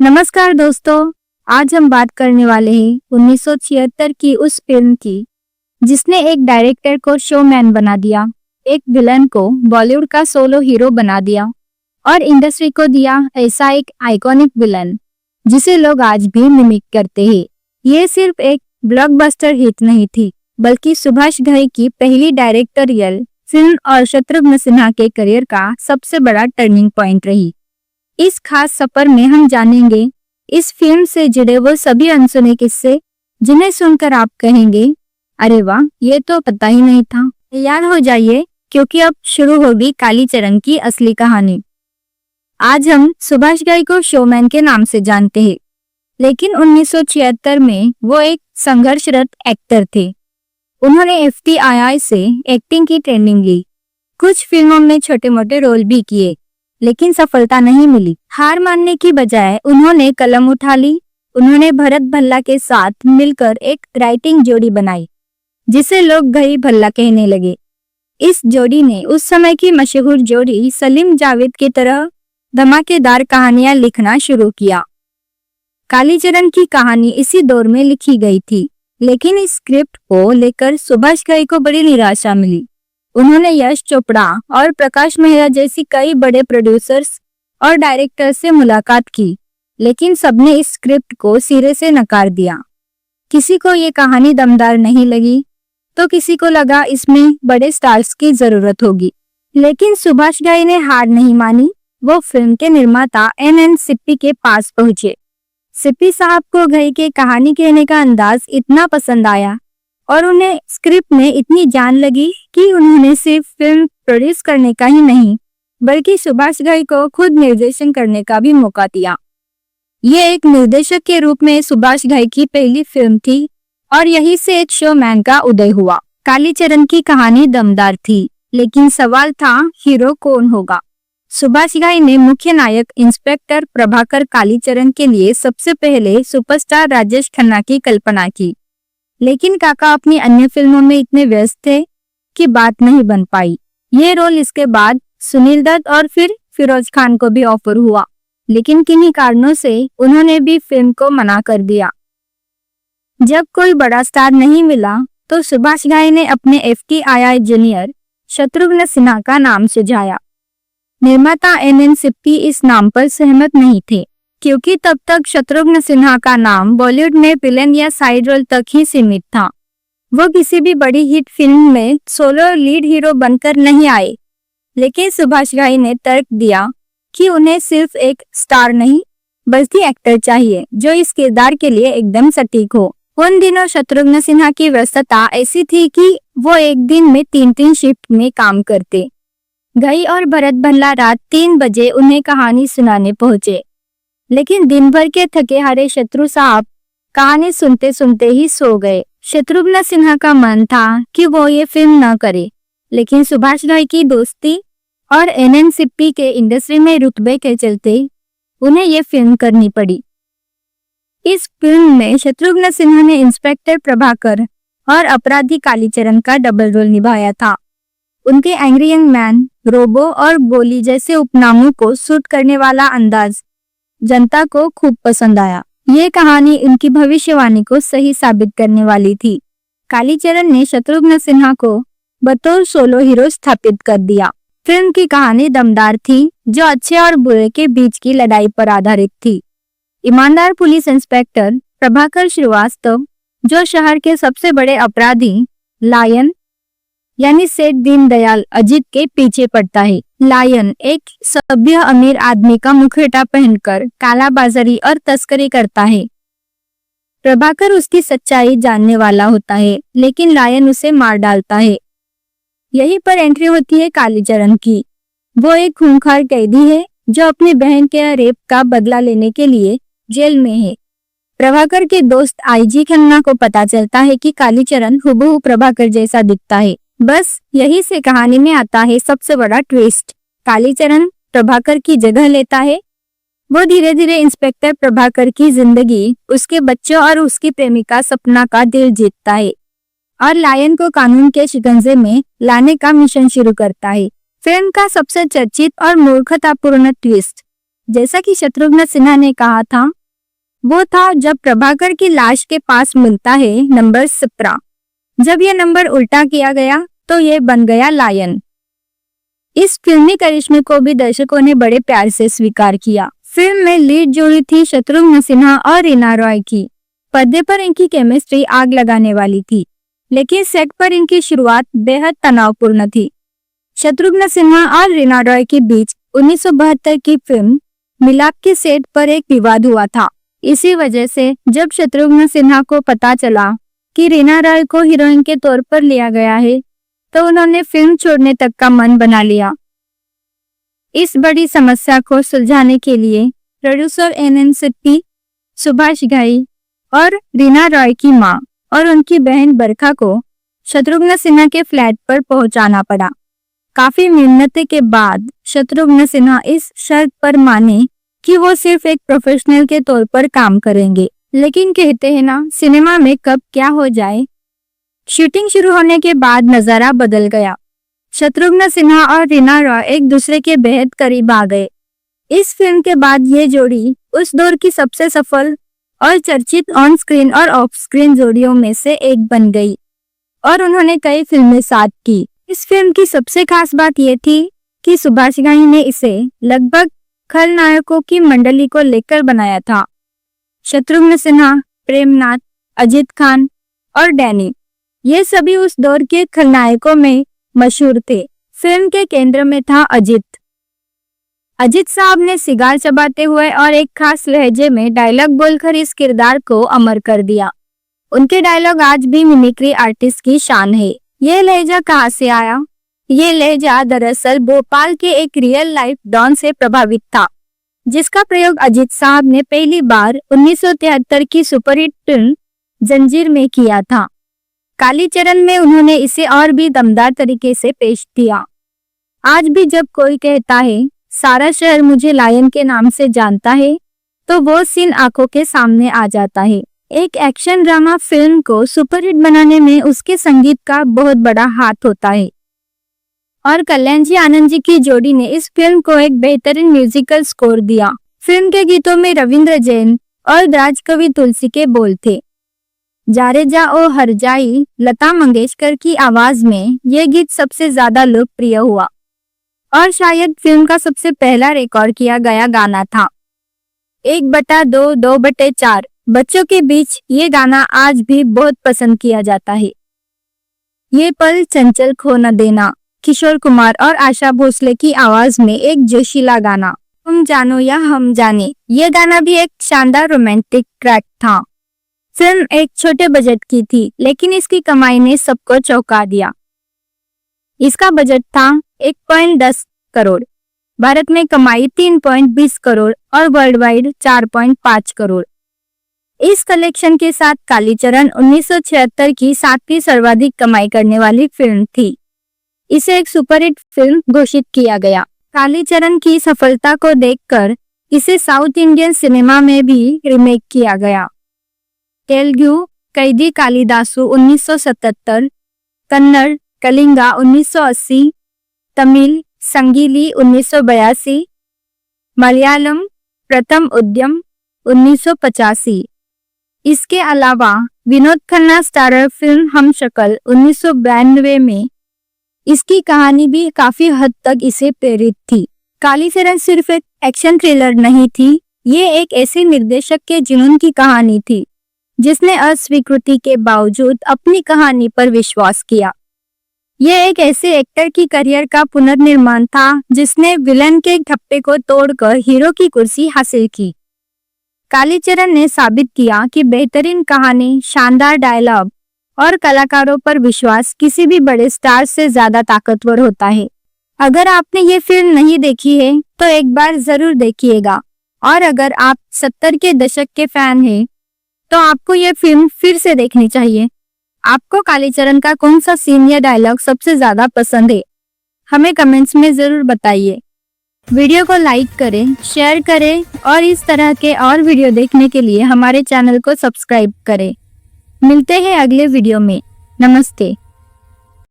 नमस्कार दोस्तों, आज हम बात करने वाले हैं 1976 की उस फिल्म की जिसने एक डायरेक्टर को शोमैन बना दिया, एक विलन को बॉलीवुड का सोलो हीरो बना दिया और इंडस्ट्री को दिया ऐसा एक आइकॉनिक विलन जिसे लोग आज भी मिमिक करते हैं। ये सिर्फ एक ब्लॉकबस्टर हिट नहीं थी, बल्कि सुभाष घई की पहली डायरेक्टोरियल फिल्म और शत्रुघ्न सिन्हा के करियर का सबसे बड़ा टर्निंग पॉइंट रही। इस खास सफर में हम जानेंगे इस फिल्म से जुड़े वो सभी अनसुने किस्से जिन्हें सुनकर आप कहेंगे, अरे वाह, ये तो पता ही नहीं था। तैयार हो जाइए क्योंकि अब शुरू होगी कालीचरण की असली कहानी। आज हम सुभाष घई को शोमैन के नाम से जानते हैं, लेकिन 1976 में वो एक संघर्षरत एक्टर थे। उन्होंने FTII से एक्टिंग की ट्रेनिंग ली, कुछ फिल्मों में छोटे मोटे रोल भी किए, लेकिन सफलता नहीं मिली। हार मानने की बजाय उन्होंने कलम उठा ली। उन्होंने भरत भल्ला के साथ मिलकर एक राइटिंग जोड़ी बनाई जिसे लोग घई भल्ला कहने लगे। इस जोड़ी ने उस समय की मशहूर जोड़ी सलीम जावेद की तरह धमाकेदार कहानियां लिखना शुरू किया। कालीचरण की कहानी इसी दौर में लिखी गई थी, लेकिन इस स्क्रिप्ट को लेकर सुभाष घई को बड़ी निराशा मिली। उन्होंने यश चोपड़ा और प्रकाश मेहरा जैसी कई बड़े प्रोड्यूसर्स और डायरेक्टर से मुलाकात की, लेकिन सबने इस स्क्रिप्ट को सिरे से नकार दिया। किसी को ये कहानी दमदार नहीं लगी, तो किसी को लगा इसमें बड़े स्टार्स की जरूरत होगी। लेकिन सुभाष घई ने हार नहीं मानी। वो फिल्म के निर्माता NN सिप्पी के पास पहुंचे। सिप्पी साहब को घई के कहानी कहने का अंदाज इतना पसंद आया और उन्हें स्क्रिप्ट में इतनी जान लगी कि उन्होंने सिर्फ फिल्म प्रोड्यूस करने का ही नहीं, बल्कि सुभाष घई को खुद निर्देशन करने का भी मौका दिया। ये एक निर्देशक के रूप में सुभाष घई की पहली फिल्म थी और यहीं से एक शोमैन का उदय हुआ। कालीचरण की कहानी दमदार थी, लेकिन सवाल था हीरो कौन होगा। सुभाष घई ने मुख्य नायक इंस्पेक्टर प्रभाकर कालीचरण के लिए सबसे पहले सुपरस्टार राजेश खन्ना की कल्पना की, लेकिन काका अपनी अन्य फिल्मों में इतने व्यस्त थे कि बात नहीं बन पाई। ये रोल इसके बाद सुनील दत्त और फिर फिरोज खान को भी ऑफर हुआ, लेकिन किन्हीं कारणों से उन्होंने भी फिल्म को मना कर दिया। जब कोई बड़ा स्टार नहीं मिला, तो सुभाष घई ने अपने FTII जूनियर शत्रुघ्न सिन्हा का नाम सुझाया। निर्माता NN सिप्पी इस नाम पर सहमत नहीं थे, क्योंकि तब तक शत्रुघ्न सिन्हा का नाम बॉलीवुड में विलेन या साइड रोल तक ही सीमित था। वो किसी भी बड़ी हिट फिल्म में सोलो लीड हीरो बनकर नहीं आए। लेकिन सुभाष घई ने तर्क दिया कि उन्हें सिर्फ एक स्टार नहीं, बल्कि एक्टर चाहिए जो इस किरदार के लिए एकदम सटीक हो। उन दिनों शत्रुघ्न सिन्हा की व्यस्तता ऐसी थी कि वो एक दिन में 3-3 शिफ्ट में काम करते। घई और भरत भल्ला रात 3 बजे उन्हें कहानी सुनाने पहुंचे, लेकिन दिन भर के थके हारे शत्रु साहब कहानी सुनते सुनते ही सो गए। शत्रुघ्न सिन्हा का मन था कि वो ये फिल्म न करे, लेकिन सुभाष घई की दोस्ती और NN सिप्पी के इंडस्ट्री में रुतबे के चलते उन्हें ये फिल्म करनी पड़ी। इस फिल्म में शत्रुघ्न सिन्हा ने इंस्पेक्टर प्रभाकर और अपराधी कालीचरण का डबल रोल निभाया था। उनके एंग्री यंग मैन, रोबो और गोली जैसे उपनामों को सूट करने वाला अंदाज जनता को खूब पसंद आया। ये कहानी उनकी भविष्यवाणी को सही साबित करने वाली थी। कालीचरण ने शत्रुघ्न सिन्हा को बतौर सोलो हीरो स्थापित कर दिया। फिल्म की कहानी दमदार थी, जो अच्छे और बुरे के बीच की लड़ाई पर आधारित थी। ईमानदार पुलिस इंस्पेक्टर प्रभाकर श्रीवास्तव, जो शहर के सबसे बड़े अपराधी लायन यानी सेठ दीनदयाल अजीत के पीछे पड़ता है। लायन एक सभ्य अमीर आदमी का मुखौटा पहनकर कालाबाजारी और तस्करी करता है। प्रभाकर उसकी सच्चाई जानने वाला होता है, लेकिन लायन उसे मार डालता है। यहीं पर एंट्री होती है कालीचरण की। वो एक खूंखार कैदी है जो अपनी बहन के रेप का बदला लेने के लिए जेल में है। प्रभाकर के दोस्त IG खन्ना को पता चलता है कि कालीचरण हुबहू प्रभाकर जैसा दिखता है। बस यही से कहानी में आता है सबसे बड़ा ट्विस्ट। कालीचरण प्रभाकर की जगह लेता है। वो धीरे धीरे इंस्पेक्टर प्रभाकर की जिंदगी, उसके बच्चों और उसकी प्रेमिका सपना का दिल जीतता है और लायन को कानून के शिकंजे में लाने का मिशन शुरू करता है। फिल्म का सबसे चर्चित और मूर्खतापूर्ण ट्विस्ट जैसा कि शत्रुघ्न सिन्हा ने कहा था, वो था जब प्रभाकर की लाश के पास मिलता है नंबर 17। जब यह नंबर उल्टा किया गया तो ये बन गया लायन। इस फिल्मी करिश्मे को भी दर्शकों ने बड़े प्यार से स्वीकार किया। फिल्म में लीड जोड़ी थी शत्रुघ्न सिन्हा और रीना रॉय की। पर्दे पर इनकी केमिस्ट्री आग लगाने वाली थी, लेकिन सेट पर इनकी शुरुआत बेहद तनावपूर्ण थी। शत्रुघ्न सिन्हा और रीना रॉय के बीच 1972 की फिल्म मिलाप के सेट पर एक विवाद हुआ था। इसी वजह से जब शत्रुघ्न सिन्हा को पता चला कि रीना रॉय को हीरोइन के तौर पर लिया गया है, तो उन्होंने फिल्म छोड़ने तक का मन बना लिया। इस बड़ी समस्या को सुलझाने के लिए प्रोड्यूसर NN सिप्पी, सुभाष घई और रीना रॉय की मां और उनकी बहन बरखा को शत्रुघ्न सिन्हा के फ्लैट पर पहुंचाना पड़ा। काफी मेहनत के बाद शत्रुघ्न सिन्हा इस शर्त पर माने कि वो सिर्फ एक प्रोफेशनल के तौर पर काम करेंगे। लेकिन कहते हैं ना, सिनेमा में कब क्या हो जाए। शूटिंग शुरू होने के बाद नजारा बदल गया। शत्रुघ्न सिन्हा और रीना रॉय एक दूसरे के बेहद करीब आ गए। इस फिल्म के बाद ये जोड़ी उस दौर की सबसे सफल और चर्चित ऑन स्क्रीन और ऑफ स्क्रीन जोड़ियों में से एक बन गई और उन्होंने कई फिल्में साथ की। इस फिल्म की सबसे खास बात यह थी कि सुभाष घई ने इसे लगभग खलनायकों की मंडली को लेकर बनाया था। शत्रुघ्न सिन्हा, प्रेमनाथ, अजीत खान और डैनी, ये सभी उस दौर के खलनायकों में मशहूर थे। फिल्म के केंद्र में था अजीत साहब ने सिगार चबाते हुए और एक खास लहजे में डायलॉग बोलकर इस किरदार को अमर कर दिया। उनके डायलॉग आज भी मिमिक्री आर्टिस्ट की शान है। ये लहजा कहाँ से आया? ये लहजा दरअसल भोपाल के एक रियल लाइफ डॉन से प्रभावित था, जिसका प्रयोग अजीत साहब ने पहली बार 1973 की सुपरहिट फिल्म जंजीर में किया था। कालीचरण में उन्होंने इसे और भी दमदार तरीके से पेश किया। आज भी जब कोई कहता है सारा शहर मुझे लायन के नाम से जानता है, तो वो सीन आंखों के सामने आ जाता है। एक एक्शन ड्रामा फिल्म को सुपरहिट बनाने में उसके संगीत का बहुत बड़ा हाथ होता है और कल्याण जी आनंद जी की जोड़ी ने इस फिल्म को एक बेहतरीन म्यूजिकल स्कोर दिया। फिल्म के गीतों में रविंद्र जैन और राजकवि तुलसी के बोल थे। जारे जा ओ हर जाई लता मंगेशकर की आवाज में यह गीत सबसे ज्यादा लोकप्रिय हुआ और शायद फिल्म का सबसे पहला रिकॉर्ड किया गया गाना था। 1/2, 2/4 बच्चों के बीच ये गाना आज भी बहुत पसंद किया जाता है। ये पल चंचल खो न देना, किशोर कुमार और आशा भोसले की आवाज में एक जोशीला गाना। तुम जानो या हम जाने, ये गाना भी एक शानदार रोमांटिक ट्रैक था। फिल्म एक छोटे बजट की थी, लेकिन इसकी कमाई ने सबको चौंका दिया। इसका बजट था 1.10 करोड़, भारत में कमाई 3.20 करोड़ और वर्ल्ड वाइड 4.5 करोड़। इस कलेक्शन के साथ कालीचरण 1976 की 7वीं सर्वाधिक कमाई करने वाली फिल्म थी। इसे एक सुपरहिट फिल्म घोषित किया गया। कालीचरण की सफलता को देखकर इसे साउथ इंडियन सिनेमा में भी रीमेक किया गया। तेलुगु कैदी कालिदासु 1977, कन्नड़ कलिंगा 1980, तमिल संगीली 1982, मलयालम प्रथम उद्यम 1985। इसके अलावा विनोद खन्ना स्टारर फिल्म हम शक्ल 1992 में इसकी कहानी भी काफी हद तक इसे प्रेरित थी। कालीचरण सिर्फ एक एक्शन थ्रिलर नहीं थी, ये एक ऐसे निर्देशक के जुनून की कहानी थी जिसने अस्वीकृति के बावजूद अपनी कहानी पर विश्वास किया। यह एक ऐसे एक्टर की करियर का पुनर्निर्माण था जिसने विलन के ठप्पे को तोड़कर हीरो की कुर्सी हासिल की। कालीचरण ने साबित किया कि बेहतरीन कहानी, शानदार डायलॉग और कलाकारों पर विश्वास किसी भी बड़े स्टार से ज्यादा ताकतवर होता है। अगर आपने ये फिल्म नहीं देखी है तो एक बार जरूर देखिएगा, और अगर आप 70 के दशक के फैन हैं तो आपको ये फिल्म फिर से देखनी चाहिए। आपको कालीचरण का कौन सा सीन या डायलॉग सबसे ज्यादा पसंद है, हमें कमेंट्स में जरूर बताइए। वीडियो को लाइक करें, शेयर करें और इस तरह के और वीडियो देखने के लिए हमारे चैनल को सब्सक्राइब करें। मिलते हैं अगले वीडियो में। नमस्ते।